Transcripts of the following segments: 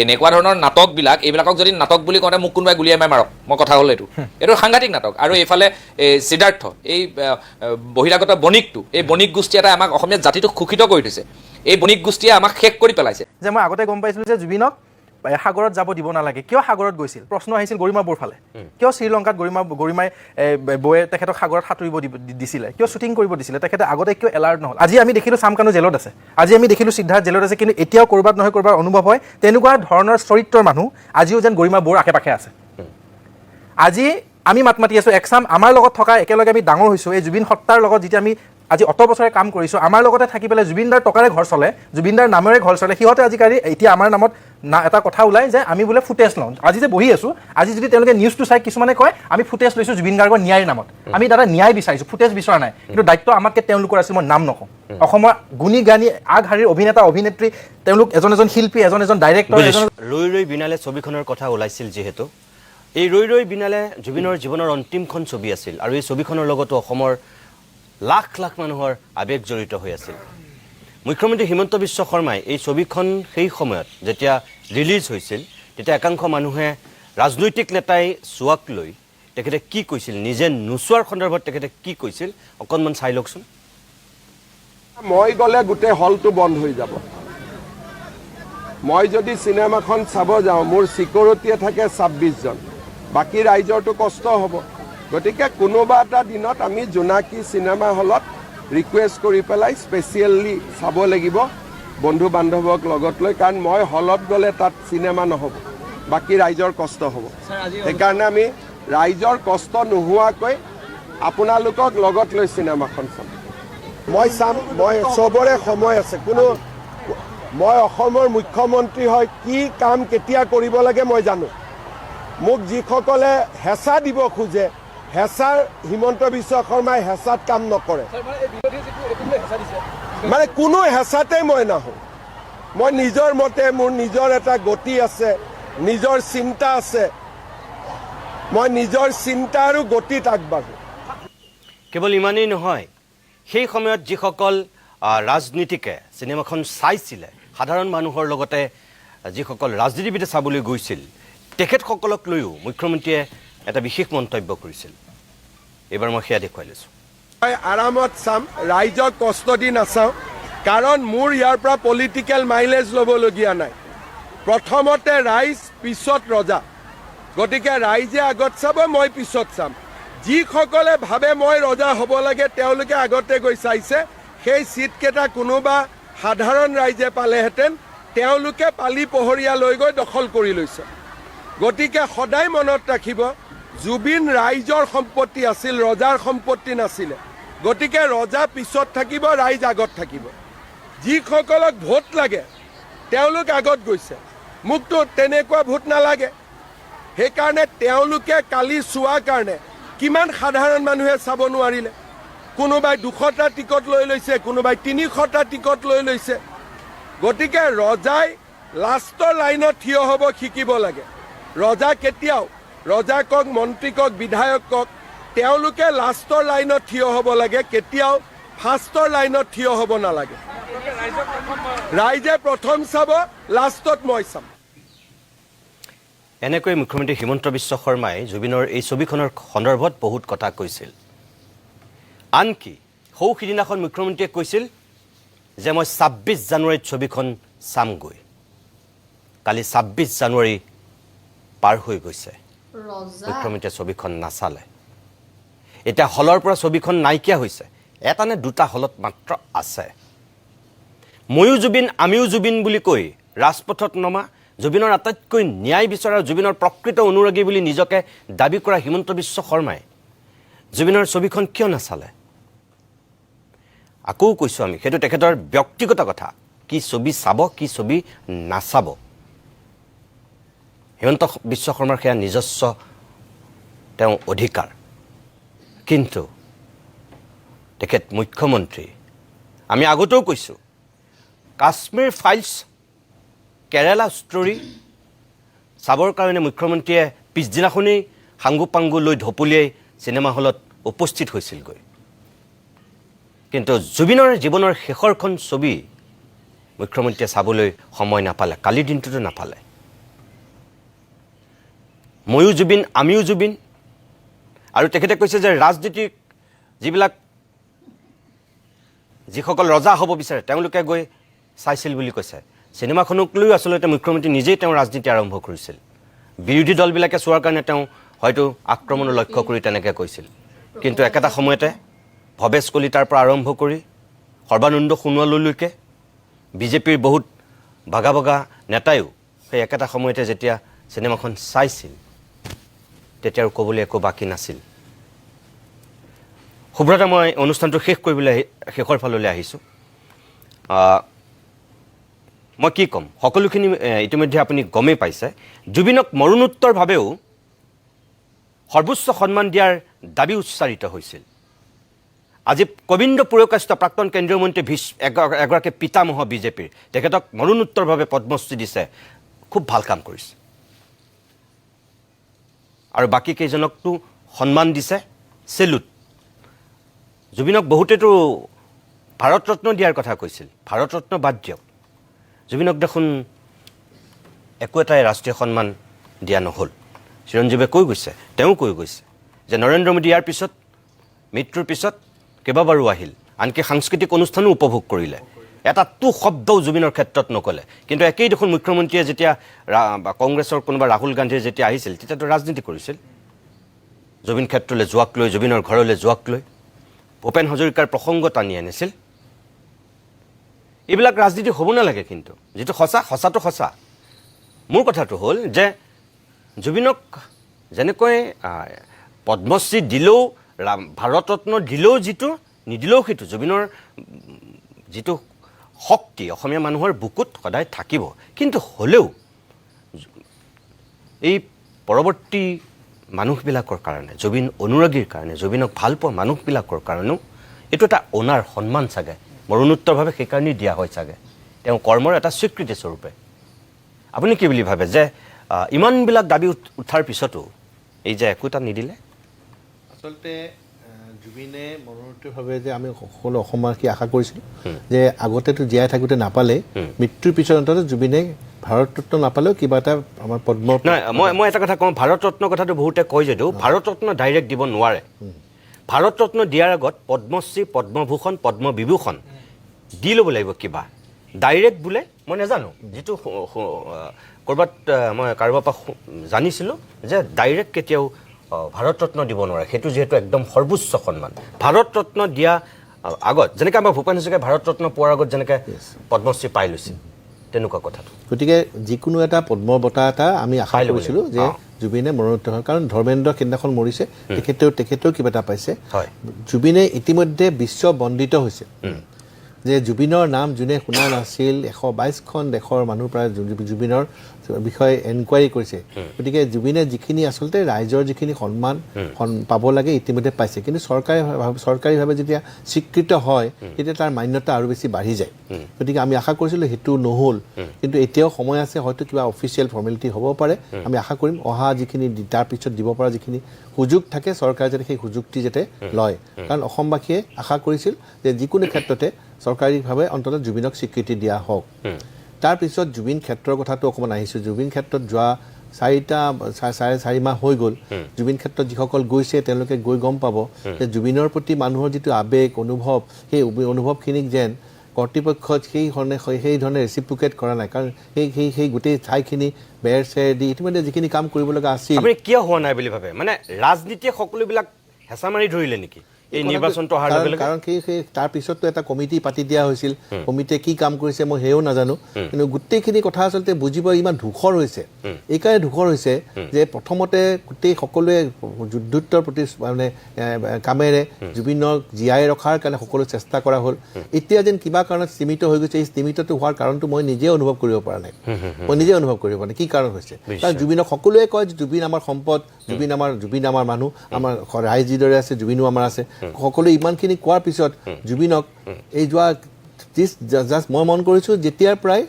এনেকুৱা ধৰণৰ নাটকবিলাক এইবিলাকক যদি নাটক বুলি কওঁতে মোক কোনোবাই গুলিয়াই মাৰক, মই কথা হ'ল এইটো সাংঘাতিক নাটক। আৰু এইফালে সিদ্ধাৰ্থ এই বহিৰাগত বণিকটো, এই বণিক গোষ্ঠী এটা আমাক অসমীয়া জাতিটোক শোষিত কৰি দিছে। এই বণিক গোষ্ঠীয়ে আমাক শেষ কৰি পেলাইছে। যে মই আগতে গম পাইছিলোঁ যে জুবিনক সাগৰত যাব দিব নালাগে, কিয় সাগৰত গৈছিল? প্ৰশ্ন আহিছিল গৰিমা বৌৰ ফালে, কিয় শ্ৰীলংকাত গৰিমাই বৌয়ে তেখেতক সাগৰত সাঁতুৰিব দিছিলে, কিয় শ্বুটিং কৰিব দিছিলে, তেখেতে আগতে কিয় এলাৰ্ট নহ'ল? আজি আমি দেখিলোঁ চামকানু জেলত আছে, আজি আমি দেখিলোঁ সিদ্ধাৰ্থ জেলত আছে, কিন্তু এতিয়াও ক'ৰবাত নহয় ক'ৰবাত অনুভৱ হয় তেনেকুৱা ধৰণৰ চৰিত্ৰৰ মানুহ আজিও যেন গৰিমা বৌৰ আশে পাশে আছে। আজি আমি মাত মাতি আছোঁ একচাম আমাৰ লগত থকা, একেলগে আমি ডাঙৰ হৈছোঁ, এই জুবিন সত্তাৰ লগত যেতিয়া আমি আজি অত বছৰে কাম কৰিছোঁ, আমাৰ লগতে থাকি পেলাই জুবিনদাৰ টকাৰে ঘৰ চলে, জুবিনদাৰ নামেৰে ঘৰ চলে, সিহঁতে আজিকালি এতিয়া আমাৰ নামত এটা কথা ওলাই যে আমি বোলে ফুটেজ লওঁ। আজি যে বহি আছোঁ, আজি যদি তেওঁলোকে নিউজটো চাই কিছুমানে কয় আমি ফুটেজ লৈছোঁ জুবিন গাৰ্গৰ ন্যায়ৰ নামত। আমি দাদা ন্যায় বিচাৰিছোঁ, ফুটেজ বিচৰা নাই। কিন্তু দায়িত্ব আমাতকৈ তেওঁলোকৰ আছিল, মই নাম নকওঁ। অসমৰ গুণী গানী আগশাৰীৰ অভিনেতা অভিনেত্ৰী, তেওঁলোক এজন শিল্পী, এজন ডাইৰেক্টৰ। ৰৈ ৰৈ বিনালে ছবিখনৰ কথা ওলাইছিল যিহেতু, এই ৰৈ ৰৈ বিনালে জুবিনৰ জীৱনৰ অন্তিমখন ছবি আছিল, আৰু এই ছবিখনৰ লগতো অসমৰ লাখ লাখ মানুহৰ আৱেগ জড়িত হৈ আছিল। মুখ্যমন্ত্ৰী হিমন্ত বিশ্ব শৰ্মাই এই ছবিখন সেই সময়ত যেতিয়া ৰিলিজ হৈছিল, তেতিয়া একাংশ মানুহে ৰাজনৈতিক নেতাই চোৱাক লৈ তেখেতে কি কৈছিল, নিজে নোচোৱাৰ সন্দৰ্ভত তেখেতে কি কৈছিল, অকণমান চাই লওকচোন। মই গ'লে গোটেই হলটো বন্ধ হৈ যাব। মই যদি চিনেমাখন চাব যাওঁ, মোৰ চিকিউৰিটিয়ে থাকে 26 জন, বাকী ৰাইজৰটো কষ্ট হ'ব। গতিকে কোনোবা এটা দিনত আমি জোনাকী চিনেমা হলত ৰিকুৱেষ্ট কৰি পেলাই স্পেচিয়েলি চাব লাগিব বন্ধু বান্ধৱক লগত লৈ, কাৰণ মই হলত গ'লে তাত চিনেমা নহ'ব, বাকী ৰাইজৰ কষ্ট হ'ব। সেইকাৰণে আমি ৰাইজৰ কষ্ট নোহোৱাকৈ আপোনালোকক লগত লৈ চিনেমাখন চাম। মই চাম, মই চবৰে সময় আছে। মই অসমৰ মুখ্যমন্ত্ৰী হয়, কি কাম কেতিয়া কৰিব লাগে মই জানো। মোক যিসকলে হেঁচা দিব খোজে, হেঁচাৰ হিমন্ত বিশ্ব শৰ্মাই হেঁচাত কাম নকৰে। মানে কোনো হেঁচাতে মই নাহোঁ। মই নিজৰ মতে, মোৰ নিজৰ এটা গতি আছে, নিজৰ চিন্তা আছে, মই নিজৰ চিন্তা আৰু গতিত আগবাঢ়োঁ। কেৱল ইমানেই নহয়, সেই সময়ত যিসকল ৰাজনীতিকে চিনেমাখন চাইছিলে, সাধাৰণ মানুহৰ লগতে যিসকল ৰাজনীতিবিদে চাবলৈ গৈছিল, তেখেতসকলক লৈও মুখ্যমন্ত্ৰীয়ে এটা বিশেষ মন্তব্য কৰিছিল। এইবাৰ মই সেয়া দেখুৱাই লৈছোঁ। মই আৰামত চাম, ৰাইজক কষ্ট দি নাচাওঁ, কাৰণ মোৰ ইয়াৰ পৰা পলিটিকেল মাইলেজ ল'বলগীয়া নাই। প্ৰথমতে ৰাইজ, পিছত ৰজা। গতিকে ৰাইজে আগত চাব, মই পিছত চাম। যিসকলে ভাবে মই ৰজা হ'ব লাগে, তেওঁলোকে আগতে গৈ চাইছে। সেই ছিটকেইটা কোনোবা সাধাৰণ ৰাইজে পালেহেঁতেন, তেওঁলোকে পালি পহৰীয়া লৈ গৈ দখল কৰি লৈছে। গতিকে সদায় মনত ৰাখিব, জুবিন ৰাইজৰ সম্পত্তি আছিল, ৰজাৰ সম্পত্তি নাছিলে। গতিকে ৰজা পিছত থাকিব, ৰাইজ আগত থাকিব। যিসকলক ভোট লাগে তেওঁলোক আগত গৈছে, মোকতো তেনেকুৱা ভোট নালাগে। সেইকাৰণে তেওঁলোকে কালি চোৱাৰ কাৰণে কিমান সাধাৰণ মানুহে চাব নোৱাৰিলে। কোনোবাই 200টা টিকট লৈ লৈছে, কোনোবাই 300টা টিকট লৈ লৈছে। গতিকে ৰজাই লাষ্টৰ লাইনত থিয় হ'ব শিকিব লাগে। ৰজা কেতিয়াও, ৰজা কওক, মন্ত্ৰী কওক, বিধায়ক কওক, তেওঁলোকে লাষ্টৰ লাইনত থিয় হ'ব লাগে, কেতিয়াও ফাৰ্ষ্টৰ লাইনত থিয় হ'ব নালাগে। ৰাইজে প্ৰথম চাব, লাষ্টত মই চাম। এনেকৈ মুখ্যমন্ত্ৰী হিমন্ত বিশ্ব শৰ্মাই জুবিনৰ এই ছবিখনৰ সন্দৰ্ভত বহুত কথা কৈছিল। আনকি সিদিনাখন মুখ্যমন্ত্ৰীয়ে কৈছিল যে মই 26 জানুৱাৰীত ছবিখন চামগৈ। কালি 26 জানুৱাৰী পাৰ হৈ গৈছে, মুখ্যমন্ত্ৰীয়ে ছবিখন নাচালে। এতিয়া হলৰ পৰা ছবিখন নাইকিয়া হৈছে, এটা নে দুটা হলত মাত্ৰ আছে। ময়ো জুবিন, আমিও জুবিন বুলি কৈ ৰাজপথত নমা, জুবিনৰ আটাইতকৈ ন্যায় বিচৰা, জুবিনৰ প্ৰকৃত অনুৰাগী বুলি নিজকে দাবী কৰা হিমন্ত বিশ্ব শৰ্মাই জুবিনৰ ছবিখন কিয় নাচালে? আকৌ কৈছোঁ আমি, সেইটো তেখেতৰ ব্যক্তিগত কথা, কি ছবি চাব, কি ছবি নাচাব। হিমন্ত বিশ্ব শৰ্মাৰ সেয়া নিজস্ব তেওঁ অধিকাৰ। কিন্তু তেখেত মুখ্যমন্ত্ৰী, আমি আগতেও কৈছোঁ, কাশ্মীৰ ফাইলছ, কেৰালা ষ্টৰী চাবৰ কাৰণে মুখ্যমন্ত্ৰীয়ে পিছদিনাখনেই সাংগু পাংগু লৈ ঢপলিয়াই চিনেমা হলত উপস্থিত হৈছিলগৈ। কিন্তু জুবিনৰ জীৱনৰ শেষৰখন ছবি মুখ্যমন্ত্ৰীয়ে চাবলৈ সময় নাপালে, কালিৰ দিনটোতো নাপালে। ময়ো জুবিন আমিও জুবিন আৰু তেখেতে কৈছে যে ৰাজনীতিৰ যিসকল ৰজা হ'ব বিচাৰে তেওঁলোকে গৈ চাইছিল বুলি কৈছে চিনেমাখনক লৈও আচলতে মুখ্যমন্ত্ৰী নিজেই তেওঁ ৰাজনীতি আৰম্ভ কৰিছিল বিৰোধী দলবিলাকে চোৱাৰ কাৰণে তেওঁ হয়তো আক্ৰমণৰ লক্ষ্য কৰি তেনেকৈ কৈছিল কিন্তু একেটা সময়তে ভৱেশ কলিতাৰ পৰা আৰম্ভ কৰি সৰ্বানন্দ সোণোৱাললৈকে বিজেপিৰ বহুত ভাগা ভাগা নেতায়ো সেই একেটা সময়তে যেতিয়া চিনেমাখন চাইছিল তেতিয়া আৰু ক'বলৈ একো বাকী নাছিল সুব্ৰতা মই অনুষ্ঠানটো শেষ কৰিবলৈ শেষৰ ফাললৈ আহিছোঁ মই কি ক'ম সকলোখিনি ইতিমধ্যে আপুনি গমেই পাইছে জুবিনক মৰণোত্তৰভাৱেও সৰ্বোচ্চ সন্মান দিয়াৰ দাবী উচ্চাৰিত হৈছিল আজি কবিন্দ পুৰকাষ্ট প্ৰাক্তন কেন্দ্ৰীয় মন্ত্ৰী এগৰাকী পিতামহ বিজেপিৰ তেখেতক মৰণোত্তৰভাৱে পদ্মশ্ৰী দিছে খুব ভাল কাম কৰিছে আৰু বাকী কেইজনকতো সন্মান দিছে চেলুট জুবিনক বহুতেতো ভাৰত ৰত্ন দিয়াৰ কথা কৈছিল ভাৰত ৰত্ন বাদ দিয়ক জুবিনক দেখোন একো এটাই ৰাষ্ট্ৰীয় সন্মান দিয়া নহ'ল চিৰঞ্জীৱে কৈ গৈছে তেওঁ কৈ গৈছে যে নৰেন্দ্ৰ মোদী ইয়াৰ পিছত মৃত্যুৰ পিছত কেইবাবাৰো আহিল আনকি সাংস্কৃতিক অনুষ্ঠানো উপভোগ কৰিলে এটা তো শব্দও জুবিনৰ ক্ষেত্ৰত নক'লে কিন্তু একেই দেখোন মুখ্যমন্ত্ৰীয়ে যেতিয়া কংগ্ৰেছৰ কোনোবা ৰাহুল গান্ধীয়ে যেতিয়া আহিছিল তেতিয়াতো ৰাজনীতি কৰিছিল জুবিন ক্ষেত্ৰলৈ যোৱাক লৈ জুবিনৰ ঘৰলৈ যোৱাক লৈ ভূপেন হাজৰিকাৰ প্ৰসংগ টানি আনিছিল এইবিলাক ৰাজনীতি হ'ব নালাগে কিন্তু যিটো সঁচাটো সঁচা মোৰ কথাটো হ'ল যে জুবিনক যেনেকৈ পদ্মশ্ৰী দিলেও ভাৰত ৰত্ন দিলেও যিটো নিদিলেও সেইটো জুবিনৰ যিটো শক্তি অসমীয়া মানুহৰ বুকুত সদায় থাকিব কিন্তু হ'লেও এই পৰৱৰ্তী মানুহবিলাকৰ কাৰণে জুবিন অনুৰাগীৰ কাৰণে জুবিনক ভাল পোৱা মানুহবিলাকৰ কাৰণেও এইটো এটা অনাৰ সন্মান চাগে মৰণোত্তৰভাৱে সেইকাৰণেই দিয়া হয় চাগে তেওঁ কৰ্মৰ এটা স্বীকৃতি স্বৰূপে আপুনি কি বুলি ভাবে যে ইমানবিলাক দাবী উঠাৰ পিছতো এই যে একোটা নিদিলে আচলতে জুবিনে মৰণোত্তৰভাৱে যে আমি সকলো অসমবাসী আশা কৰিছিলোঁ যে আগতেতো জীয়াই থাকোঁতে নাপালে মৃত্যুৰ পিছত অন্তত জুবিনে ভাৰত ৰত্ন নাপালেও কিবা এটা আমাৰ পদ্ম নহয় মই এটা কথা কওঁ ভাৰত ৰত্ন কথাটো বহুতে কয় যদিও ভাৰত ৰত্ন ডাইৰেক্ট দিব নোৱাৰে ভাৰত ৰত্ন দিয়াৰ আগত পদ্মশ্ৰী পদ্মভূষণ পদ্মবিভূষণ দি ল'ব লাগিব কিবা ডাইৰেক্ট বোলে মই নাজানো যিটো ক'ৰবাত মই কাৰোবাৰ পৰা জানিছিলোঁ যে ডাইৰেক্ট কেতিয়াও ভাৰত ৰত্ন দিব নোৱাৰে সেইটো যিহেতু একদম সৰ্বোচ্চ সন্মান ভাৰত ৰত্ন দিয়া আগত যেনেকৈ আমাৰ ভূপেন হাজৰিকাই ভাৰত ৰত্ন পোৱাৰ আগত যেনেকৈ পদ্মশ্ৰী পাই লৈছিল তেনেকুৱা কথাটো গতিকে যিকোনো এটা পদ্ম বঁটা এটা আমি আশা কৰিছিলোঁ যে জুবিনে মৰণোত্তৰ হয় কাৰণ ধৰ্মেন্দ্ৰ সেইদিনাখন মৰিছে তেখেতেও কিবা এটা পাইছে জুবিনে ইতিমধ্যে বিশ্ব বন্দিত হৈছে যে জুবিনৰ নাম যোনে শুনা নাছিল 122খন দেশৰ মানুহৰ পৰা জুবিনৰ বিষয়ে এনকুৱাৰী কৰিছে গতিকে জুবিনে যিখিনি আচলতে ৰাইজৰ যিখিনি সন্মান পাব লাগে ইতিমধ্যে পাইছে কিন্তু চৰকাৰীভাৱে যেতিয়া স্বীকৃত হয় তেতিয়া তাৰ মান্যতা আৰু বেছি বাঢ়ি যায় গতিকে আমি আশা কৰিছিলোঁ সেইটো নহ'ল কিন্তু এতিয়াও সময় আছে হয়তো কিবা অফিচিয়েল ফৰ্মেলিটি হ'ব পাৰে আমি আশা কৰিম অহা যিখিনি তাৰ পিছত দিব পৰা যিখিনি সুযোগ থাকে চৰকাৰে যাতে সেই সুযোগটি যাতে লয় কাৰণ অসমবাসীয়ে আশা কৰিছিল যে যিকোনো ক্ষেত্ৰতে চৰকাৰীভাৱে অন্ততঃ জুবিনক স্বীকৃতি দিয়া হওক তাৰপিছত জুবিন ক্ষেত্ৰৰ কথাটো অকণমান আহিছোঁ জুবিন ক্ষেত্ৰত যোৱা 4 মাহ হৈ গ'ল জুবিন ক্ষেত্ৰত যিসকল গৈছে তেওঁলোকে গৈ গম পাব যে জুবিনৰ প্ৰতি মানুহৰ যিটো আৱেগ অনুভৱ সেই অনুভৱখিনিক যেন কৰ্তৃপক্ষত সেই ধৰণে ৰেচিপ্ৰিকেট কৰা নাই কাৰণ সেই গোটেই ঠাইখিনি বেৰ চেৰ দি ইতিমধ্যে যিখিনি কাম কৰিব লগা আছিল আপুনি কিয় হোৱা নাই বুলি ভাবে মানে ৰাজনীতিয়ে সকলোবিলাক হেঁচা মাৰি ধৰিলে নেকি এই নিৰ্বাচনটো অহাৰ লগে লগে কাৰণ সেই তাৰ পিছততো এটা কমিটি পাতি দিয়া হৈছিল কমিটিয়ে কি কাম কৰিছে মই সেয়াও নাজানো কিন্তু গোটেইখিনি কথা আচলতে বুজিব ইমান ধূসৰ হৈছে এইকাৰণে ধূসৰ হৈছে যে প্ৰথমতে গোটেই সকলোৱে যুদ্ধোত্তৰ প্ৰতি মানে কামেৰে জুবিনক জীয়াই ৰখাৰ কাৰণে সকলো চেষ্টা কৰা হ'ল এতিয়া যেন কিবা কাৰণত সীমিত হৈ গৈছে এই সীমিতটো হোৱাৰ কাৰণটো মই নিজে অনুভৱ কৰিব পৰা নাই কি কাৰণ হৈছে কাৰণ জুবিনক সকলোৱে কয় যে জুবিন আমাৰ সম্পদ জুবিন আমাৰ মানুহ আমাৰ ৰাইজ যিদৰে আছে জুবিনো আমাৰ আছে সকলোৱে ইমানখিনি কোৱাৰ পিছত জুবিনক এই যোৱা জাষ্ট মই মন কৰিছোঁ যেতিয়াৰ পৰাই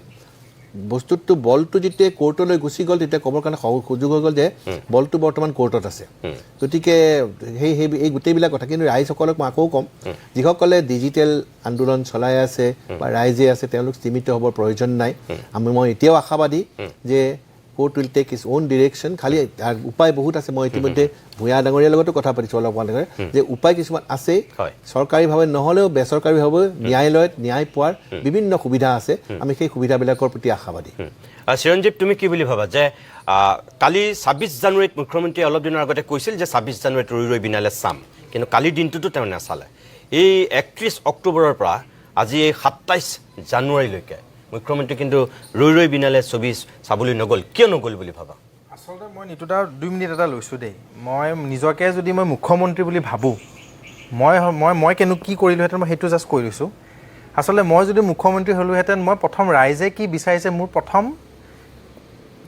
বস্তুটো বলটো যেতিয়া কোৰ্টলৈ গুচি গ'ল তেতিয়া ক'বৰ কাৰণে সুযোগ হৈ গ'ল যে বলটো বৰ্তমান কোৰ্টত আছে গতিকে এই গোটেইবিলাক কথা কিন্তু ৰাইজসকলক মই আকৌ ক'ম যিসকলে ডিজিটেল আন্দোলন চলাই আছে বা ৰাইজে আছে তেওঁলোক সীমিত হ'বৰ প্ৰয়োজন নাই মই এতিয়াও আশাবাদী যে court will take is on direction খালি উপায় বহুত আছে মই ইতিমধ্যে ভূঞা ডাঙৰীয়াৰ লগতো কথা পাতিছোঁ অলপ আগতে যে উপায় কিছুমান আছে চৰকাৰীভাৱে নহ'লেও বেচৰকাৰীভাৱে ন্যায়ালয়ত ন্যায় পোৱাৰ বিভিন্ন সুবিধা আছে আমি সেই সুবিধাবিলাকৰ প্ৰতি আশাবাদী চিৰঞ্জীৱ তুমি কি বুলি ভাবা যে কালি ২৬ জানুৱাৰীত মুখ্যমন্ত্ৰীয়ে অলপ দিনৰ আগতে কৈছিল যে ২৬ জানুৱাৰীত ৰৈ বিনালে চাম কিন্তু কালিৰ দিনটোতো তেওঁ নাচালে এই ৩১ অক্টোবৰৰ পৰা আজি এই ২৭ জানুৱাৰীলৈকে মুখ্যমন্ত্ৰী কিন্তু ৰৈ বিনালে ছবি চাবলৈ নগ'ল কিয় নগ'ল বুলি ভাবা আচলতে মই নিতুটা ২ মিনিট এটা লৈছোঁ দেই মই নিজকে যদি মই মুখ্যমন্ত্ৰী বুলি ভাবোঁ মই কি কৰিলোহেঁতেন মই সেইটো জাষ্ট কৈ লৈছোঁ আচলতে মই যদি মুখ্যমন্ত্ৰী হ'লোহেঁতেন মই প্ৰথম ৰাইজে কি বিচাৰিছে মোৰ প্ৰথম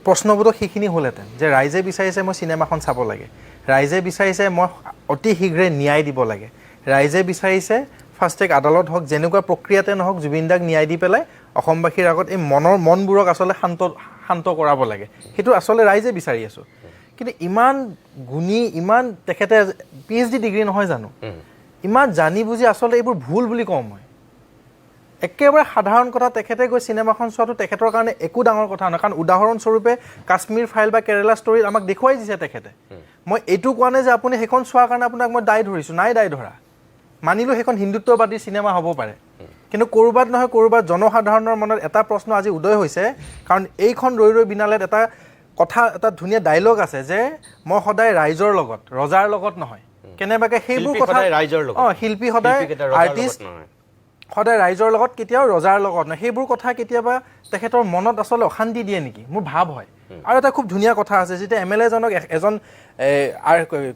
প্ৰশ্নবোধক সেইখিনি হ'লহেঁতেন যে ৰাইজে বিচাৰিছে মই চিনেমাখন চাব লাগে ৰাইজে বিচাৰিছে মই অতি শীঘ্ৰে ন্যায় দিব লাগে ৰাইজে বিচাৰিছে ফাৰ্ষ্ট ট্ৰেক আদালত হওক যেনেকুৱা প্ৰক্ৰিয়াতে নহওক জুবিন দাক ন্যায় দি পেলাই অসমবাসীৰ আগত এই মনবোৰক আচলতে শান্ত কৰাব লাগে সেইটো আচলতে ৰাইজে বিচাৰি আছোঁ কিন্তু ইমান গুণী ইমান তেখেতে PhD ডিগ্ৰী নহয় জানো ইমান জানি বুজি আচলতে এইবোৰ ভুল বুলি কওঁ মই একেবাৰে সাধাৰণ কথা তেখেতে গৈ চিনেমাখন চোৱাটো তেখেতৰ কাৰণে একো ডাঙৰ কথা নহয় কাৰণ উদাহৰণস্বৰূপে কাশ্মীৰ ফাইল বা কেৰেলা ষ্টৰীত আমাক দেখুৱাই দিছে তেখেতে মই এইটো কোৱা নাই যে আপুনি সেইখন চোৱাৰ কাৰণে আপোনাক মই দায় ধৰিছোঁ নাই দায় ধৰা মানিলোঁ সেইখন হিন্দুত্ববাদী চিনেমা হ'ব পাৰে কিন্তু ক'ৰবাত নহয় ক'ৰবাত জনসাধাৰণৰ মনত এটা প্ৰশ্ন আজি উদয় হৈছে কাৰণ এইখন ৰৈ বিনালেত এটা কথা এটা ধুনীয়া ডাইলগ আছে যে মই সদায় ৰাইজৰ লগত ৰজাৰ লগত নহয় কেনেবাকৈ সেইবোৰ কথা শিল্পী সদায় আৰ্টিষ্ট সদায় ৰাইজৰ লগত কেতিয়াও ৰজাৰ লগত নহয় সেইবোৰ কথা কেতিয়াবা তেখেতৰ মনত আচলতে অশান্তি দিয়ে নেকি মোৰ ভাৱ হয় আৰু এটা খুব ধুনীয়া কথা আছে যেতিয়া MLA জনক এজন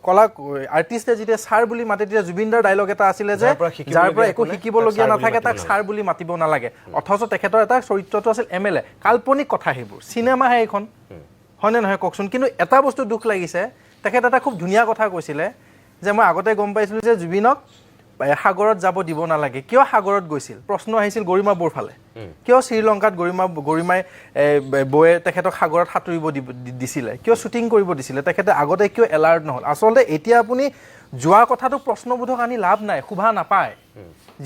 কলা আৰ্টিষ্টে যেতিয়া ছাৰ বুলি মাতে তেতিয়া জুবিনদাৰ ডাইলগ এটা আছিলে যে যাৰ পৰা একো শিকিবলগীয়া নাথাকে তাক ছাৰ বুলি মাতিব নালাগে অথচ তেখেতৰ এটা চৰিত্ৰটো আছিল MLA কাল্পনিক কথা সেইবোৰ চিনেমাহে এইখন হয়নে নহয় কওকচোন কিন্তু এটা বস্তু দুখ লাগিছে তেখেত এটা খুব ধুনীয়া কথা কৈছিলে যে মই আগতে গম পাইছিলোঁ যে জুবিনক সাগৰত যাব দিব নালাগে কিয় সাগৰত গৈছিল প্ৰশ্ন আহিছিল গৰিমা বৌৰ ফালে কিয় শ্ৰীলংকাত গৰিমাই বৌয়ে তেখেতক সাগৰত সাঁতুৰিব দিছিলে কিয় শ্বুটিং কৰিব দিছিলে তেখেতে আগতে কিয় এলাৰ্ট নহ'ল আচলতে এতিয়া আপুনি যোৱা কথাটো প্ৰশ্নবোধক আনি লাভ নাই শোভা নাপায়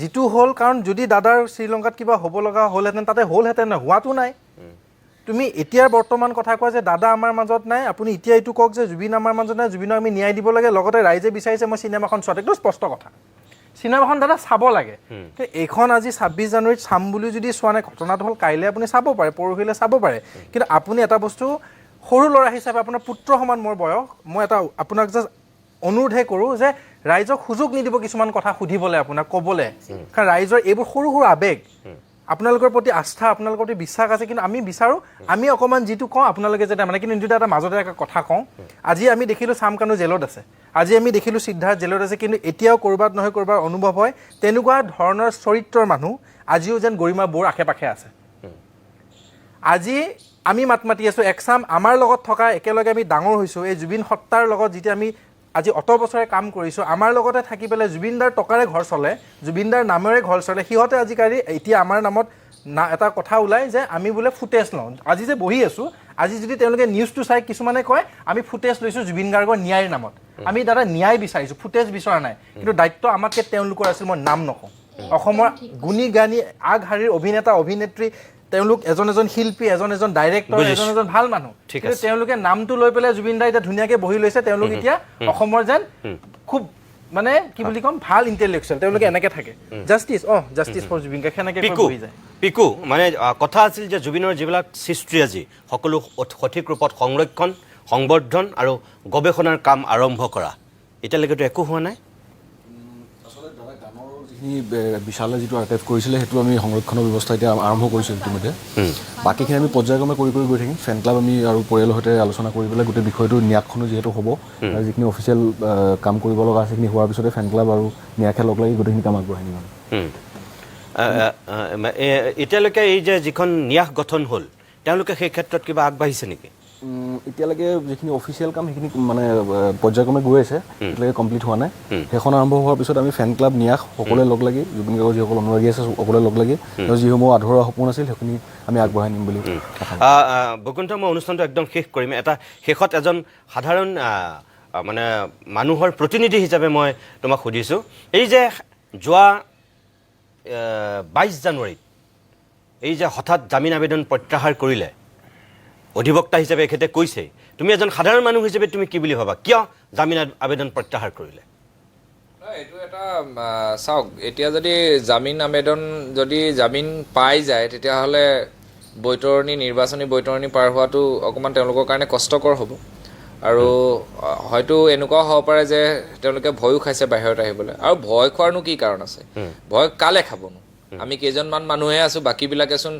যিটো হ'ল কাৰণ যদি দাদাৰ শ্ৰীলংকাত কিবা হ'ব লগা হ'লহেঁতেন তাতে হ'লহেঁতেন হোৱাটো নাই তুমি এতিয়াৰ বৰ্তমান কথা কোৱা যে দাদা আমাৰ মাজত নাই আপুনি এতিয়া এইটো কওক যে জুবিন আমাৰ মাজত নাই জুবিনক আমি ন্যায় দিব লাগে লগতে ৰাইজে বিচাৰিছে মই চিনেমাখন চোৱাটো একদম স্পষ্ট কথা চিনেমাখন দাদা চাব লাগে এইখন আজি ২৬ জানুৱাৰীত চাম বুলি যদি চোৱা নাই ঘটনাটো হ'ল কাইলৈ আপুনি চাব পাৰে পৰহিলৈ চাব পাৰে কিন্তু আপুনি এটা বস্তু সৰু ল'ৰা হিচাপে আপোনাৰ পুত্ৰ সমান মোৰ বয়স মই এটা আপোনাক জাষ্ট অনুৰোধহে কৰোঁ যে ৰাইজক সুযোগ নিদিব কিছুমান কথা সুধিবলৈ আপোনাক ক'বলৈ কাৰণ ৰাইজৰ এইবোৰ সৰু সৰু আৱেগ আপোনালোকৰ প্ৰতি আস্থা আপোনালোকৰ প্ৰতি বিশ্বাস আছে কিন্তু আমি বিচাৰোঁ আমি অকণমান যিটো কওঁ আপোনালোকে যাতে মানে কিন্তু এটা মাজতে এটা কথা কওঁ আজি আমি দেখিলোঁ চাম কানু জেলত আছে আজি আমি দেখিলোঁ সিদ্ধাৰ্থ জেলত আছে কিন্তু এতিয়াও ক'ৰবাত নহয় ক'ৰবাত অনুভৱ হয় তেনেকুৱা ধৰণৰ চৰিত্ৰৰ মানুহ আজিও যেন গৰিমা বৌৰ আশে পাশে আছে আজি আমি মাত মাতি আছোঁ একচাম আমাৰ লগত থকা একেলগে আমি ডাঙৰ হৈছোঁ এই জুবিন সত্তাৰ লগত যেতিয়া আমি আজি অত বছৰে কাম কৰিছোঁ আমাৰ লগতে থাকি পেলাই জুবিনদাৰ টকাৰে ঘৰ চলে জুবিনদাৰ নামেৰে ঘৰ চলে সিহঁতে আজিকালি এতিয়া আমাৰ নামত এটা কথা ওলায় যে আমি বোলে ফুটেজ লওঁ আজি যে বহি আছোঁ আজি যদি তেওঁলোকে নিউজটো চাই কিছুমানে কয় আমি ফুটেজ লৈছোঁ জুবিন গাৰ্গৰ ন্যায়ৰ নামত আমি দাদা ন্যায় বিচাৰিছোঁ ফুটেজ বিচৰা নাই কিন্তু দায়িত্ব আমাতকৈ তেওঁলোকৰ আছিল মই নাম নকওঁ অসমৰ গুণী জ্ঞানী আগশাৰীৰ অভিনেতা অভিনেত্ৰী তেওঁলোক এজন শিল্পী এজন ডাইৰেক্টৰ এজন ভাল মানুহ কিন্তু তেওঁলোকে নামটো লৈ পেলাই জুবিন দা এতিয়া ধুনীয়াকৈ বহি লৈছে তেওঁলোক এতিয়া অসমৰ যেন খুব মানে কি বুলি ক'ম ভাল ইণ্টেলেকচুৱেল তেওঁলোকে এনেকৈ থাকে জাষ্টিছ ফৰ জুবিন গাৰ্গ সেনেকৈ বহি যায় পিকু মানে কথা আছিল যে জুবিনৰ যিবিলাক সৃষ্টি আজি সকলো সঠিক ৰূপত সংৰক্ষণ সংবৰ্ধন আৰু গৱেষণাৰ কাম আৰম্ভ কৰা এতিয়ালৈকেতো একো হোৱা নাই যিখিনি বিশালে যিটো আৰ্কাইভ কৰিছিলে সেইটো আমি সংৰক্ষণৰ ব্যৱস্থা এতিয়া আৰম্ভ কৰিছোঁ ইতিমধ্যে বাকীখিনি আমি পৰ্যায়ক্ৰমে কৰি গৈ থাকিম ফেন ক্লাব আমি আৰু পৰিয়ালৰ সৈতে আলোচনা কৰি পেলাই গোটেই বিষয়টো ন্যাসখনো যিহেতু হ'ব আৰু যিখিনি অফিচিয়েল কাম কৰিব লগা আছে সেইখিনি হোৱাৰ পিছতে ফেন ক্লাব আৰু ন্যাসে লগ লাগি গোটেইখিনি কাম আগবঢ়াই নিম এতিয়ালৈকে এই যে যিখন ন্যাস গঠন হ'ল তেওঁলোকে সেই ক্ষেত্ৰত কিবা আগবাঢ়িছে নেকি এতিয়ালৈকে যিখিনি অফিচিয়েল কাম সেইখিনি মানে পৰ্যায়ক্ৰমে গৈ আছে এতিয়ালৈকে কমপ্লিট হোৱা নাই সেইখন আৰম্ভ হোৱাৰ পিছত আমি ফেন ক্লাব ন্যাস সকলোৱে লগ লাগি জুবিন গাৰ্গৰ যিসকল অনুৰাগী আছে সকলোৱে লগ লাগি যিসমূহ আধৰুৱা সপোন আছিল সেইখিনি আমি আগবঢ়াই নিম বুলি বৈকুণ্ঠ মই অনুষ্ঠানটো একদম শেষ কৰিম এটা শেষত এজন সাধাৰণ মানে মানুহৰ প্ৰতিনিধি হিচাপে মই তোমাক সুধিছোঁ এই যে যোৱা 22 জানুৱাৰীত এই যে হঠাৎ জামিন আবেদন প্ৰত্যাহাৰ কৰিলে অধিবক্তা হিচাপে এখেতে কৈছে তুমি এজন সাধাৰণ মানুহ হিচাপে তুমি কি বুলি ভাবা কিয় জামিন আবেদন প্ৰত্যাহাৰ কৰিলে এইটো এটা চাওক এতিয়া যদি জামিন পাই যায় তেতিয়াহ'লে নিৰ্বাচনী বৈতৰণি পাৰ হোৱাটো অকণমান তেওঁলোকৰ কাৰণে কষ্টকৰ হ'ব আৰু হয়তো এনেকুৱাও হ'ব পাৰে যে তেওঁলোকে ভয়ো খাইছে বাহিৰত আহিবলৈ আৰু ভয় খোৱাৰনো কি কাৰণ আছে ভয় কালে খাবনো আমি কেইজনমান মানুহে আছোঁ বাকীবিলাকেচোন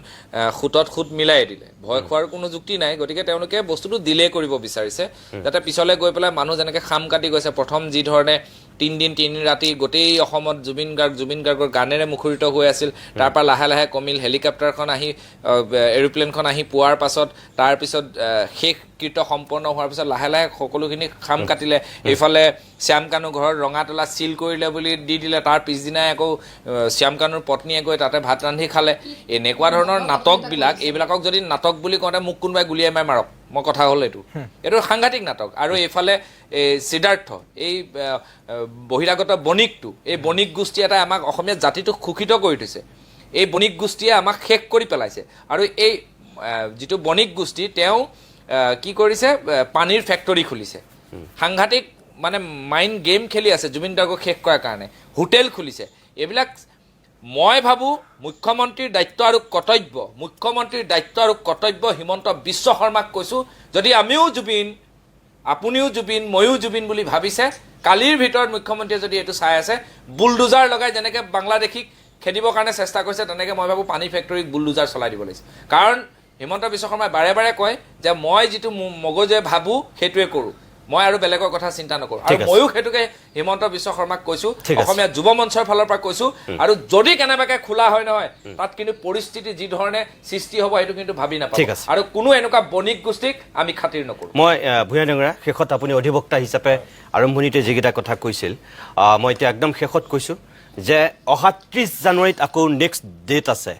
খুঁটত খুঁট মিলাই দিলে ভয় খোৱাৰ কোনো যুক্তি নাই গতিকে তেওঁলোকে বস্তুটো ডিলে কৰিব বিচাৰিছে যাতে পিছলৈ গৈ পেলাই মানুহ যেনেকৈ খাম কাটি গৈছে প্ৰথম যি ধৰণে 3 দিন 3 ৰাতি গোটেই অসমত জুবিন গাৰ্গৰ গানেৰে মুখৰিত হৈ আছিল তাৰপৰা লাহে লাহে কমিল হেলিকপ্টাৰখন আহি এৰোপ্লেনখন আহি পোৱাৰ পাছত তাৰপিছত শেষ কৃত্য সম্পন্ন হোৱাৰ পিছত লাহে লাহে সকলোখিনি খাম কাটিলে এইফালে শ্যাম কানু ঘৰত ৰঙাতলা চিল কৰিলে বুলি দি দিলে তাৰ পিছদিনাই আকৌ শ্যাম কানুৰ পত্নীয়ে গৈ তাতে ভাত ৰান্ধি খালে এনেকুৱা ধৰণৰ নাটকবিলাক এইবিলাকক যদি নাটক বুলি কওঁতে মোক কোনোবাই গুলিয়াই মাৰক মই কথা হ'ল এইটো সাংঘাতিক নাটক আৰু এইফালে সিদ্ধাৰ্থ এই বহিৰাগত বণিকটো এই বণিক গোষ্ঠী এটা আমাক অসমীয়া জাতিটোক শোষিত কৰি থৈছে এই বণিক গোষ্ঠীয়ে আমাক শেষ কৰি পেলাইছে আৰু এই যিটো বণিক গোষ্ঠী তেওঁ কি কৰিছে পানীৰ ফেক্টৰী খুলিছে সাংঘাতিক মানে মাইণ্ড গেম খেলি আছে জুবিন গাৰ্গক শেষ কৰাৰ কাৰণে হোটেল খুলিছে এইবিলাক মই ভাবোঁ মুখ্যমন্ত্ৰীৰ দায়িত্ব আৰু কৰ্তব্য হিমন্ত বিশ্ব শৰ্মাক কৈছোঁ যদি আমিও জুবিন আপুনিও জুবিন ময়ো জুবিন বুলি ভাবিছে কালিৰ ভিতৰত মুখ্যমন্ত্ৰীয়ে যদি এইটো চাই আছে বুলডোজাৰ লগাই যেনেকৈ বাংলাদেশীক খেদিবৰ কাৰণে চেষ্টা কৰিছে তেনেকৈ মই ভাবোঁ পানী ফেক্টৰীক বুলডোজাৰ চলাই দিব লাগিছে কাৰণ হিমন্ত বিশ্ব শৰ্মাই বাৰে বাৰে কয় যে মই যিটো মগজুৱে ভাবোঁ সেইটোৱে কৰোঁ মই আৰু বেলেগৰ কথা চিন্তা নকৰোঁ আৰু ময়ো সেইটোকে হিমন্ত বিশ্ব শৰ্মাক কৈছোঁ অসমীয়া যুৱ মঞ্চৰ ফালৰ পৰা কৈছোঁ আৰু যদি কেনেবাকৈ খোলা হয় নহয় তাত কিন্তু পৰিস্থিতি যি ধৰণে সৃষ্টি হ'ব সেইটো কিন্তু ভাবি নাপাওঁ আৰু কোনো এনেকুৱা বণিক গোষ্ঠীক আমি খাতিৰ নকৰোঁ মই ভূঞা ডেঙৰা শেষত আপুনি অধিবক্তা হিচাপে আৰম্ভণিতে যিকেইটা কথা কৈছিল মই এতিয়া একদম শেষত কৈছোঁ যে অহা 30 জানুৱাৰীত আকৌ নেক্সট ডেট আছে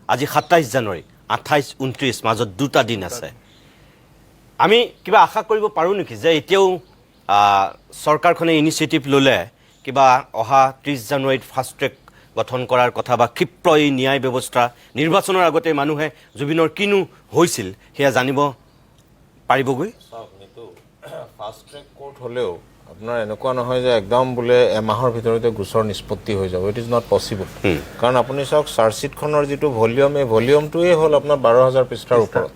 আজি 27 জানুৱাৰী 28 29 মাজত 2টা দিন আছে আমি কিবা আশা কৰিব পাৰোঁ নেকি যে এতিয়াও চৰকাৰখনে ইনিচিয়েটিভ ল'লে কিবা অহা 30 জানুৱাৰীত ফাষ্ট ট্ৰেক গঠন কৰাৰ কথা বা ক্ষিপ্ৰ এই ন্যায় ব্যৱস্থা নিৰ্বাচনৰ আগতে মানুহে জুবিনৰ কিনো হৈছিল সেয়া জানিব পাৰিবগৈ ফাষ্ট ট্ৰেক কোৰ্ট হ'লেও আপোনাৰ এনেকুৱা নহয় যে একদম বোলে এমাহৰ ভিতৰতে গোচৰ নিষ্পত্তি হৈ যাব ইট ইজ নট পচিবল কাৰণ আপুনি চাওক চাৰ্জশ্বিটখনৰ যিটো ভলিউম এই ভলিউমটোৱে হ'ল আপোনাৰ 12,000 পৃষ্ঠাৰ ওপৰত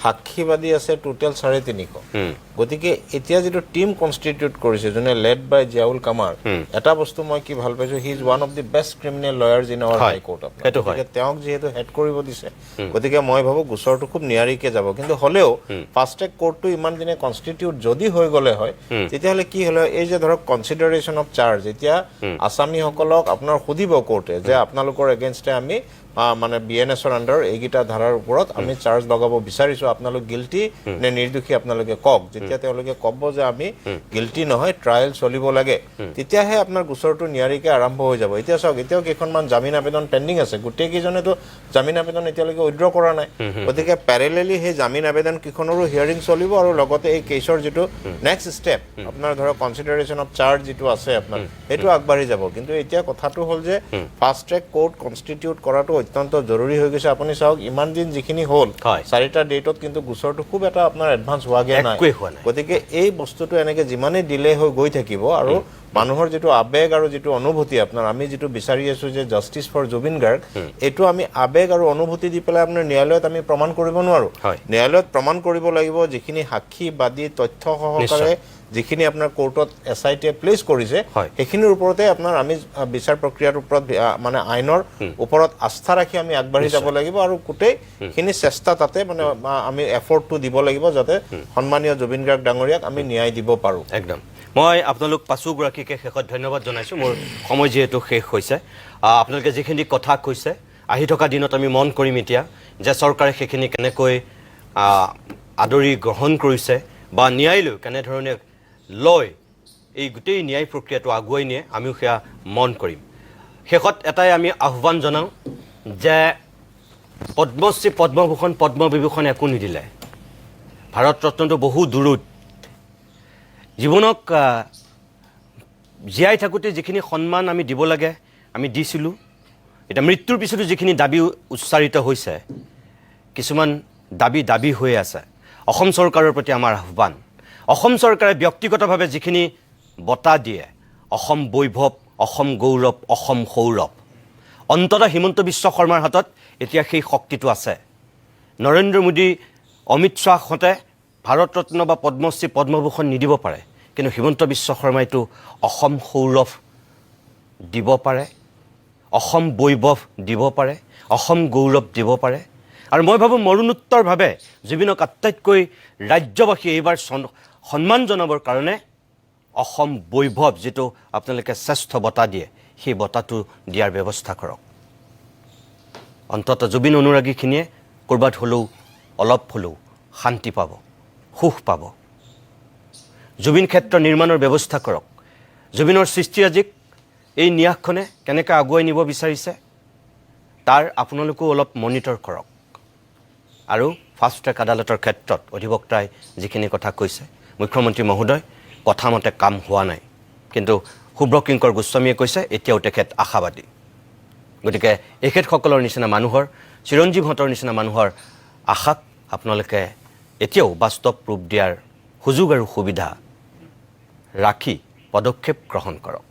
সাক্ষীবাদী আছে টোটেল 350 গতিকে এতিয়া যিটো টিম কনষ্টিটিউট কৰিছে যোনে লেড বাই জিয়াউল কামাৰ এটা বস্তু মই কি ভাল পাইছোঁ he is one of the best criminal lawyers in our high court গতিকে তেওঁক যিহেতু হেড কৰিব দিছে গতিকে মই ভাবোঁ গোচৰটো খুব নিয়াৰিকৈ যাব কিন্তু হ'লেও ফাষ্ট ট্ৰেক কোৰ্টটো ইমান দিনে কনষ্টিটিউট যদি হৈ গ'লে হয় তেতিয়াহ'লে কি হ'লে এই যে ধৰক কনচিডাৰেশ্যন অফ চাৰ্জ এতিয়া আছামীসকলক আপোনাৰ সুধিব কোৰ্টে যে আপোনালোকৰ এগেইনষ্টে আমি মানে BNSৰ আণ্ডাৰ এইকেইটা ধাৰাৰ ওপৰত আমি চাৰ্জ লগাব বিচাৰিছোঁ আপোনালোক গিল্টি নে নিৰ্দোষী আপোনালোকে কওক যেতিয়া তেওঁলোকে ক'ব যে আমি গিল্টি নহয় ট্ৰায়েল চলিব লাগে তেতিয়াহে আপোনাৰ গোচৰটো নিয়াৰিকৈ আৰম্ভ হৈ যাব এতিয়া চাওক এতিয়াও কেইখনমান জামিন আবেদন পেণ্ডিং আছে গোটেইকেইজনেতো জামিন আবেদন এতিয়ালৈকে উইড্ৰ কৰা নাই গতিকে পেৰেলেলি সেই জামিন আবেদন কেইখনৰো হিয়াৰিং চলিব আৰু লগতে এই কেছৰ যিটো নেক্সট ষ্টেপ আপোনাৰ ধৰক কনচিডাৰেশ্যন অফ চাৰ্জ যিটো আছে আপোনাৰ সেইটো আগবাঢ়ি যাব কিন্তু এতিয়া কথাটো হ'ল যে ফাষ্ট ট্ৰেক কোৰ্ট কনষ্টিটিউট কৰাটো অত্যন্ত জৰুৰী হৈ গৈছে আপুনি চাওক ইমান দিন যিখিনি হ'ল 4টা ডেটত কিন্তু গোচৰটো খুব এটা আপোনাৰ এডভান্স হোৱাগৈ নাই গতিকে এই বস্তুটো এনেকৈ যিমানেই ডিলে হৈ গৈ থাকিব আৰু মানুহৰ যিটো আবেগ আৰু যিটো অনুভূতি আপোনাৰ আমি যিটো বিচাৰি আছোঁ যে জাষ্টিছ ফৰ জুবিন গাৰ্গ এইটো আমি আবেগ আৰু অনুভূতি দি পেলাই আপোনাৰ ন্যায়ালয়ত আমি প্ৰমাণ কৰিব নোৱাৰোঁ ন্যায়ালয়ত প্ৰমাণ কৰিব লাগিব যিখিনি সাক্ষী বাদী তথ্য সহকাৰে যিখিনি আপোনাৰ কোৰ্টত SITয়ে প্লেচ কৰিছে সেইখিনিৰ ওপৰতে আপোনাৰ আমি বিচাৰ প্ৰক্ৰিয়াৰ ওপৰত মানে আইনৰ ওপৰত আস্থা ৰাখি আমি আগবাঢ়ি যাব লাগিব আৰু গোটেইখিনি চেষ্টা তাতে মানে আমি এফৰ্টটো দিব লাগিব যাতে সন্মানীয় জুবিন গাৰ্গ ডাঙৰীয়াক আমি ন্যায় দিব পাৰোঁ একদম মই আপোনালোক পাঁচোগৰাকীকে শেষত ধন্যবাদ জনাইছোঁ মোৰ সময় যিহেতু শেষ হৈছে আপোনালোকে যিখিনি কথা কৈছে আহি থকা দিনত আমি মন কৰিম এতিয়া যে চৰকাৰে সেইখিনি কেনেকৈ আদৰি গ্ৰহণ কৰিছে বা ন্যায়ালয় কেনেধৰণে লয় এই গোটেই ন্যায় প্ৰক্ৰিয়াটো আগুৱাই নিয়ে আমিও সেয়া মন কৰিম শেষত এটাই আমি আহ্বান জনাওঁ যে পদ্মশ্ৰী পদ্মভূষণ পদ্মবিভূষণ একো নিদিলে ভাৰত ৰত্নটো বহু দূৰত জীৱনক জীয়াই থাকোঁতে যিখিনি সন্মান আমি দিব লাগে আমি দিছিলোঁ এতিয়া মৃত্যুৰ পিছতো যিখিনি দাবী উচ্চাৰিত হৈছে কিছুমান দাবী হৈ আছে অসম চৰকাৰৰ প্ৰতি আমাৰ আহ্বান, অসম চৰকাৰে ব্যক্তিগতভাৱে যিখিনি বঁটা দিয়ে, অসম বৈভৱ, অসম গৌৰৱ, অসম সৌৰভ, অন্ততঃ হিমন্ত বিশ্ব শৰ্মাৰ হাতত এতিয়া সেই শক্তিটো আছে। নৰেন্দ্ৰ মোদী, অমিত শ্বাহহঁতে ভাৰত ৰত্ন বা পদ্মশ্ৰী, পদ্মভূষণ নিদিব পাৰে, কিন্তু হিমন্ত বিশ্ব শৰ্মাইতো অসম সৌৰভ দিব পাৰে, অসম বৈভৱ দিব পাৰে, অসম গৌৰৱ দিব পাৰে। আৰু মই ভাবোঁ মৰণোত্তৰভাৱে জুবিনক আটাইতকৈ ৰাজ্যবাসীয়ে এইবাৰ সন্মান জনাবৰ কাৰণে অসম বৈভৱ যিটো আপোনালোকে শ্ৰেষ্ঠ বঁটা দিয়ে, সেই বঁটাটো দিয়াৰ ব্যৱস্থা কৰক। অন্ততঃ জুবিন অনুৰাগীখিনিয়ে ক'ৰবাত হ'লেও অলপ হ'লেও শান্তি পাব, সুখ পাব। জুবিন ক্ষেত্ৰ নিৰ্মাণৰ ব্যৱস্থা কৰক। জুবিনৰ সৃষ্টিৰাজিক এই ন্যাসখনে কেনেকৈ আগুৱাই নিব বিচাৰিছে তাৰ আপোনালোকেও অলপ মনিটৰ কৰক। আৰু ফাষ্ট ট্ৰেক আদালতৰ ক্ষেত্ৰত অধিবক্তাই যিখিনি কথা কৈছে, মুখ্যমন্ত্ৰী মহোদয় কথামতে কাম হোৱা নাই, কিন্তু শুভ্ৰকিংকৰ গোস্বামীয়ে কৈছে এতিয়াও তেখেত আশাবাদী। গতিকে এখেতসকলৰ নিচিনা মানুহৰ, চিৰঞ্জীৱহঁতৰ নিচিনা মানুহৰ আশাক আপোনালোকে এতিয়াও বাস্তৱ ৰূপ দিয়াৰ সুযোগ আৰু সুবিধা ৰাখি পদক্ষেপ গ্ৰহণ কৰক।